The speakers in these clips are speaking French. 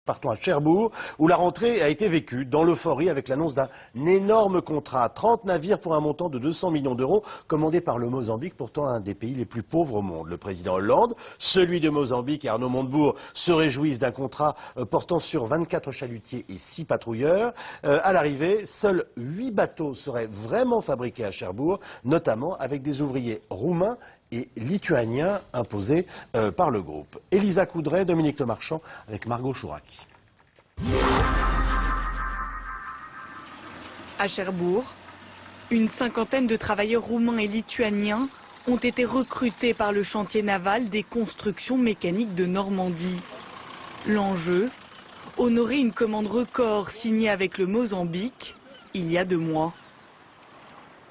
Partons à Cherbourg, où la rentrée a été vécue dans l'euphorie avec l'annonce d'un énorme contrat. 30 navires pour un montant de 200 millions d'euros, commandé par le Mozambique, pourtant un des pays les plus pauvres au monde. Le président Hollande, celui de Mozambique et Arnaud Montebourg se réjouissent d'un contrat portant sur 24 chalutiers et 6 patrouilleurs. À l'arrivée, seuls 8 bateaux seraient vraiment fabriqués à Cherbourg, notamment avec des ouvriers roumains et lituaniens imposés par le groupe. Elisa Coudray, Dominique Lemarchand avec Margot Chouraki. À Cherbourg, une cinquantaine de travailleurs roumains et lituaniens ont été recrutés par le chantier naval des constructions mécaniques de Normandie. L'enjeu, honorer une commande record signée avec le Mozambique il y a 2 mois.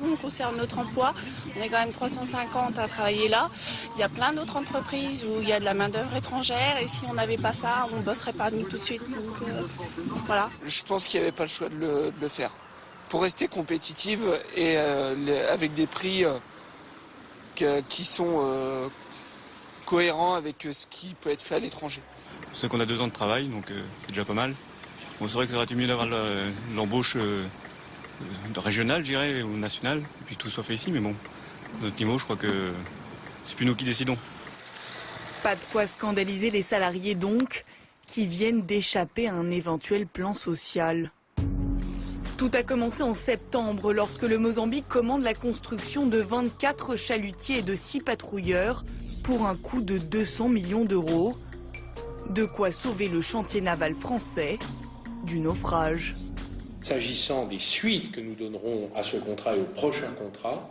On concerne notre emploi, on est quand même 350 à travailler là. Il y a plein d'autres entreprises où il y a de la main-d'œuvre étrangère et si on n'avait pas ça, on ne bosserait pas nous tout de suite. Donc voilà. Je pense qu'il n'y avait pas le choix de le faire. Pour rester compétitive et avec des prix qui sont cohérents avec ce qui peut être fait à l'étranger. Je sais qu'on a 2 ans de travail, donc c'est déjà pas mal. Bon, c'est vrai que ça aurait été mieux d'avoir l'embauche régional, je dirais, ou national, et puis tout soit fait ici, mais bon, à notre niveau, je crois que c'est plus nous qui décidons. Pas de quoi scandaliser les salariés donc, qui viennent d'échapper à un éventuel plan social. Tout a commencé en septembre, lorsque le Mozambique commande la construction de 24 chalutiers et de 6 patrouilleurs pour un coût de 200 millions d'euros. De quoi sauver le chantier naval français du naufrage. S'agissant des suites que nous donnerons à ce contrat et au prochain contrat,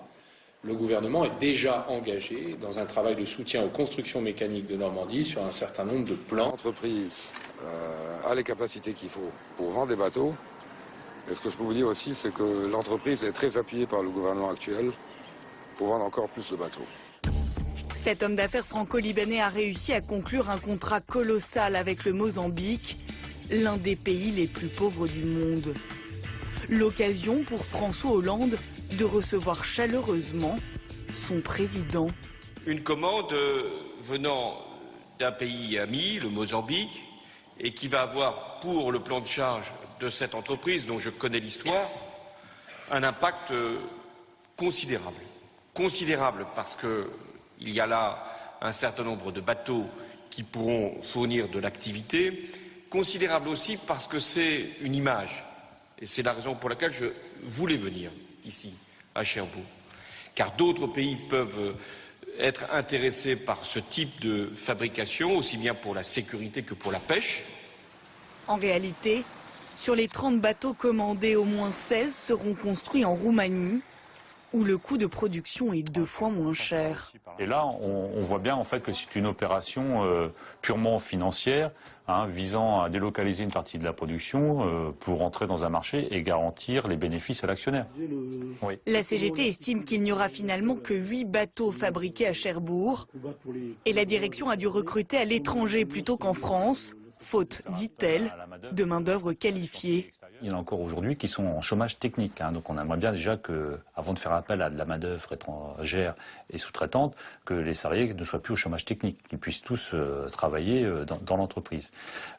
le gouvernement est déjà engagé dans un travail de soutien aux constructions mécaniques de Normandie sur un certain nombre de plans. L'entreprise a les capacités qu'il faut pour vendre des bateaux. Et ce que je peux vous dire aussi, c'est que l'entreprise est très appuyée par le gouvernement actuel pour vendre encore plus de bateaux. Cet homme d'affaires franco-libanais a réussi à conclure un contrat colossal avec le Mozambique, l'un des pays les plus pauvres du monde. L'occasion pour François Hollande de recevoir chaleureusement son président. Une commande venant d'un pays ami, le Mozambique, et qui va avoir pour le plan de charge de cette entreprise, dont je connais l'histoire, un impact considérable. Considérable parce qu'il y a là un certain nombre de bateaux qui pourront fournir de l'activité. Considérable aussi parce que c'est une image. Et c'est la raison pour laquelle je voulais venir ici, à Cherbourg. Car d'autres pays peuvent être intéressés par ce type de fabrication, aussi bien pour la sécurité que pour la pêche. En réalité, sur les 30 bateaux commandés, au moins 16 seront construits en Roumanie, où le coût de production est 2 fois moins cher. Et là, on voit bien en fait que c'est une opération purement financière, visant à délocaliser une partie de la production pour entrer dans un marché et garantir les bénéfices à l'actionnaire. Oui. La CGT estime qu'il n'y aura finalement que 8 bateaux fabriqués à Cherbourg et la direction a dû recruter à l'étranger plutôt qu'en France, faute, dit-elle, de main-d'œuvre qualifiée. Il y en a encore aujourd'hui qui sont en chômage technique. Donc on aimerait bien déjà que, avant de faire appel à de la main-d'œuvre étrangère et sous-traitante, que les salariés ne soient plus au chômage technique, qu'ils puissent tous travailler dans l'entreprise.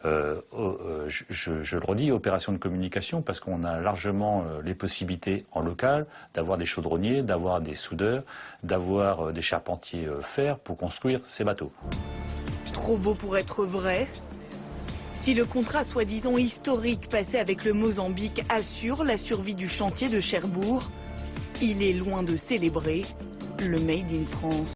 Je le redis, opération de communication, parce qu'on a largement les possibilités en local d'avoir des chaudronniers, d'avoir des soudeurs, d'avoir des charpentiers fer pour construire ces bateaux. Trop beau pour être vrai. Si le contrat soi-disant historique passé avec le Mozambique assure la survie du chantier de Cherbourg, il est loin de célébrer le Made in France.